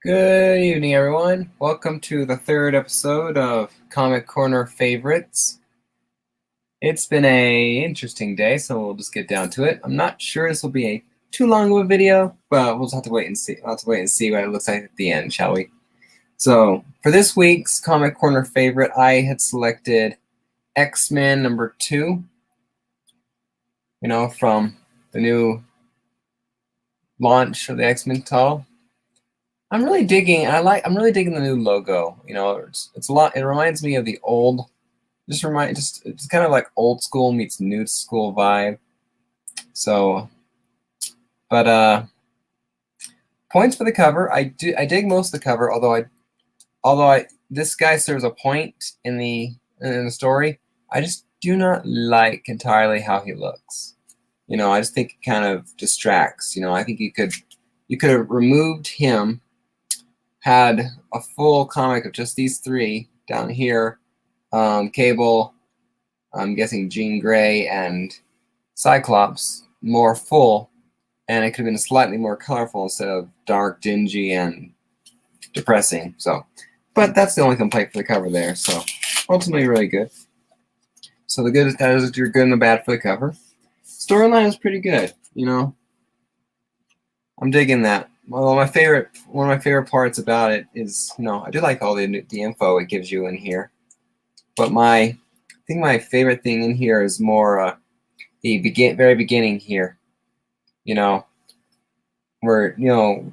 Good evening, everyone. Welcome to the third episode of Comic Corner Favorites. It's been a interesting day, so we'll just get down to it. I'm not sure this will be a too long of a video, but we'll just have to wait and see. I'll have to wait and see what it looks like at the end, shall we? So for this week's Comic Corner favorite, I had selected X-Men #2. From the new launch of the X-Men title. I'm really digging the new logo. It's a lot. It reminds me of the old. It's kind of like old school meets new school vibe. So, but points for the cover. I dig most of the cover. Although this guy serves a point in the story. I just do not like entirely how he looks. I just think it kind of distracts. I think you could have removed him, had a full comic of just these three down here. Cable, I'm guessing Jean Grey, and Cyclops, more full, and it could have been slightly more colorful instead of dark, dingy, and depressing. But that's the only complaint for the cover there. So ultimately, really good. So the good is you're good and the bad for the cover. Storyline is pretty good. I'm digging that. Well, one of my favorite parts about it is, I do like all the info it gives you in here. But I think my favorite thing in here is more the very beginning here. Where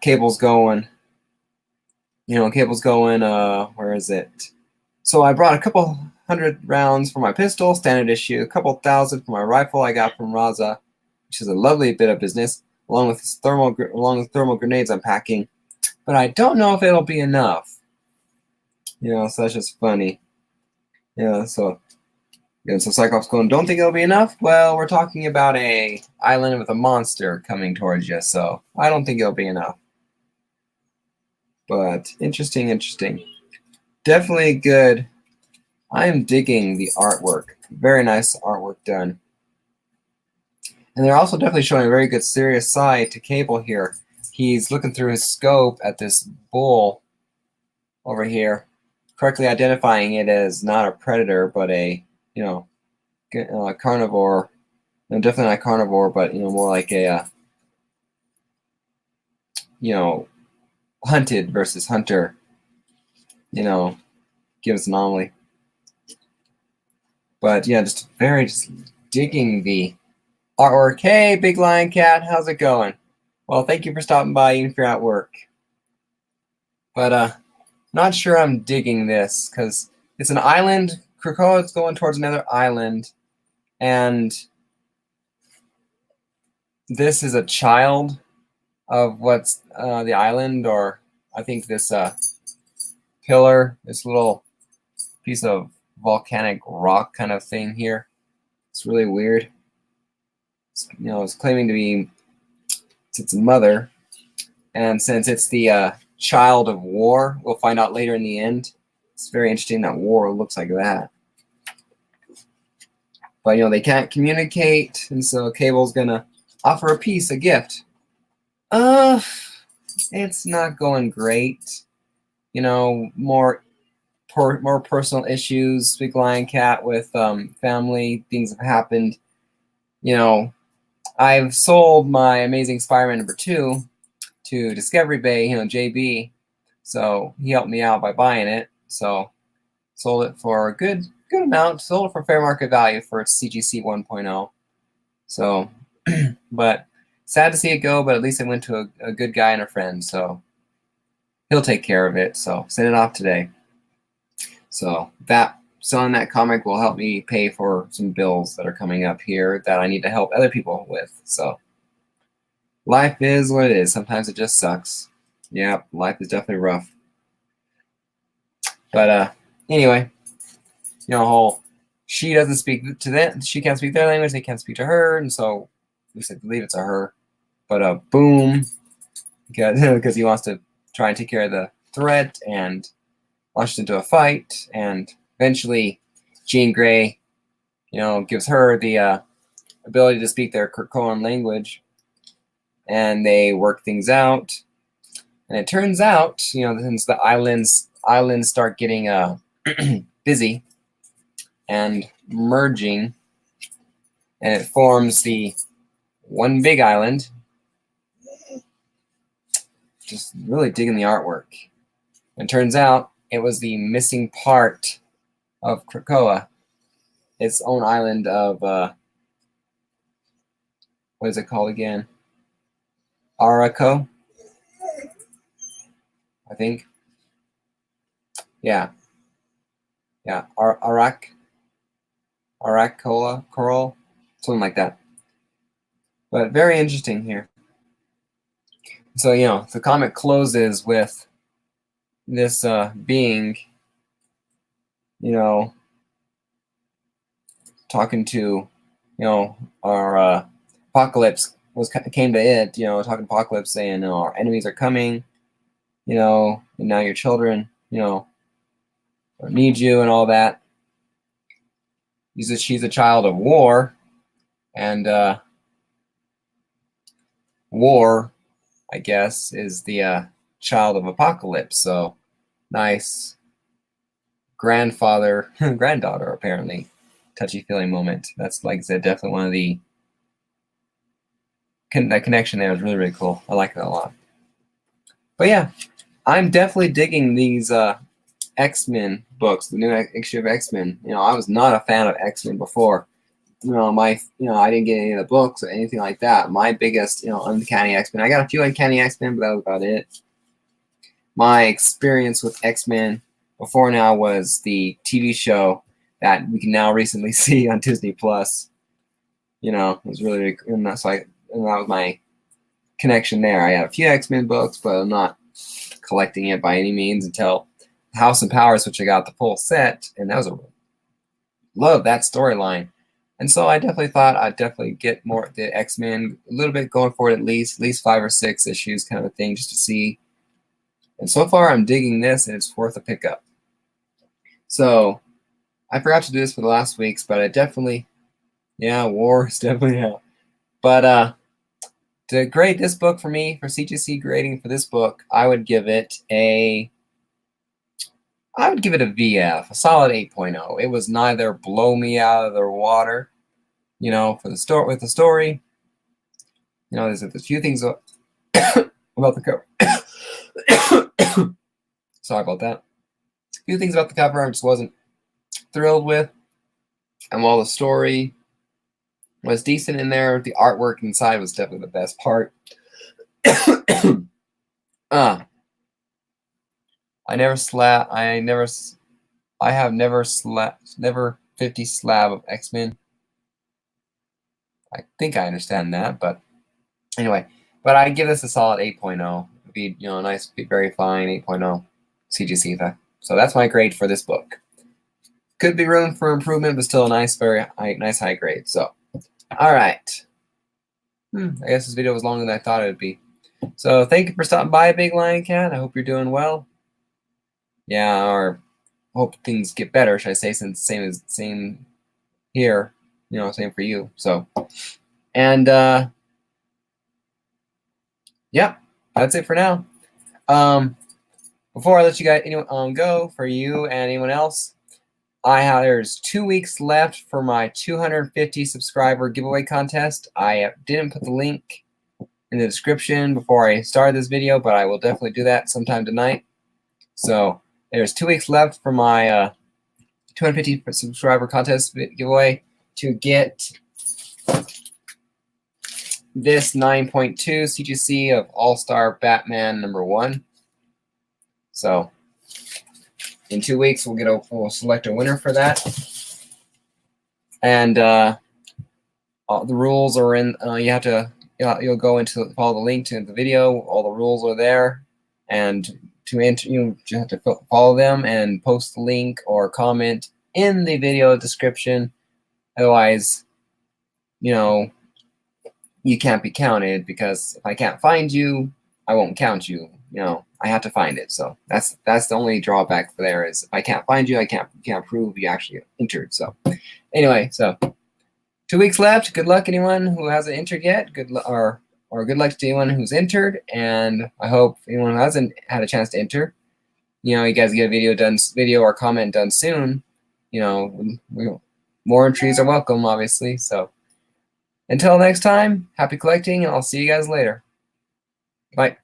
Cable's going. Where is it? So I brought a couple hundred rounds for my pistol, standard issue, a couple thousand for my rifle I got from Raza, which is a lovely bit of business, along with thermal grenades I'm packing. But I don't know if it'll be enough. So that's just funny. So Cyclops going, don't think it'll be enough? Well, we're talking about a island with a monster coming towards you, so I don't think it'll be enough. But interesting. Definitely good. I am digging the artwork. Very nice artwork done. And they're also definitely showing a very good serious side to Cable here. He's looking through his scope at this bull over here, correctly identifying it as not a predator, but a carnivore. Definitely not carnivore, but more like a hunted versus hunter. Gives anomaly. But yeah, just digging the artwork. Hey, Big Lion Cat, how's it going? Well, thank you for stopping by, even if you're at work. But not sure I'm digging this because it's an island. Krakoa is going towards another island, and this is a child of what's the island, or I think this pillar, this little piece of volcanic rock kind of thing here. It's really weird. It's claiming to be its mother, and since it's the child of war, we'll find out later in the end. It's very interesting that war looks like that. But they can't communicate, and so Cable's gonna offer a piece, a gift. It's not going great. More personal issues. Big Lion Cat with family things have happened. I've sold my Amazing Spider-Man #2 to Discovery Bay, JB. So he helped me out by buying it. So sold it for a good amount. Sold it for fair market value for its CGC 1.0. So, but sad to see it go, but at least it went to a good guy and a friend. So he'll take care of it. So send it off today. So selling that comic will help me pay for some bills that are coming up here that I need to help other people with. So life is what it is. Sometimes it just sucks. Yeah, life is definitely rough. But anyway, whole she doesn't speak to them. She can't speak their language. They can't speak to her, and so we said believe it's a her. But boom, because he wants to try and take care of the threat and launched into a fight, and eventually Jean Grey, gives her the ability to speak their Krakoan language, and they work things out. And it turns out, since the islands start getting busy and merging, and it forms the one big island. Just really digging the artwork. And turns out it was the missing part of Krakoa, its own island of what is it called again? Arako, I think. Yeah. Arakola, Coral, something like that. But very interesting here. So, the comic closes with this being, talking to, our Apocalypse came to it, talking to Apocalypse, saying, our enemies are coming, and now your children, need you and all that. She's a child of war, and war, I guess, is the child of Apocalypse. So nice granddaughter, apparently. Touchy-feely moment. That's, like I said, definitely one of the that connection there is really, really cool. I like that a lot. But yeah, I'm definitely digging these X-Men books, the new issue of X-Men. I was not a fan of X-Men before. I didn't get any of the books or anything like that. My biggest, Uncanny X-Men. I got a few Uncanny X-Men, but that was about it. My experience with X-Men before now was the TV show that we can now recently see on Disney Plus. It was really, and that was my connection there. I had a few X-Men books, but I'm not collecting it by any means until House and Powers, which I got the full set, and that was love that storyline. And so I definitely thought I'd definitely get more of the X-Men, a little bit going forward, at least 5 or 6 issues kind of a thing, just to see. And so far I'm digging this, and it's worth a pickup. So I forgot to do this for the last weeks, but I definitely, war is definitely out. But to grade this book for me, for CGC grading for this book, I would give it a VF, a solid 8.0. It was neither blow me out of the water, for the with the story. There's a few things about the cover. Sorry about that. A few things about the cover I just wasn't thrilled with. And while the story was decent in there, the artwork inside was definitely the best part. I have never 50 slab of X-Men. I think I understand that, but anyway. But I give this a solid 8.0. It'd be, nice, very fine 8.0 CGC effect. So that's my grade for this book. Could be room for improvement, but still a nice, very nice high grade. So, all right. I guess this video was longer than I thought it would be. So thank you for stopping by, Big Lion Cat. I hope you're doing well. Yeah, or hope things get better, should I say, since same here, same for you. So, and yeah, that's it for now. Before I let you guys go, for you and anyone else, there's 2 weeks left for my 250 subscriber giveaway contest. I didn't put the link in the description before I started this video, but I will definitely do that sometime tonight. So there's 2 weeks left for my 250 subscriber contest giveaway to get this 9.2 CGC of All-Star Batman #1. So in 2 weeks, we'll select a winner for that. And the rules are in. You'll go into follow the link to the video. All the rules are there, and to enter, you just have to follow them and post the link or comment in the video description. Otherwise, you can't be counted, because if I can't find you, I won't count you. I have to find it. So that's the only drawback for there is if I can't find you, I can't prove you actually entered. So anyway, so 2 weeks left. Good luck, anyone who hasn't entered yet. Good luck, or or good luck to anyone who's entered, and I hope anyone who hasn't had a chance to enter, you guys get a video or comment done soon. More entries are welcome, obviously. So until next time, happy collecting, and I'll see you guys later. Bye.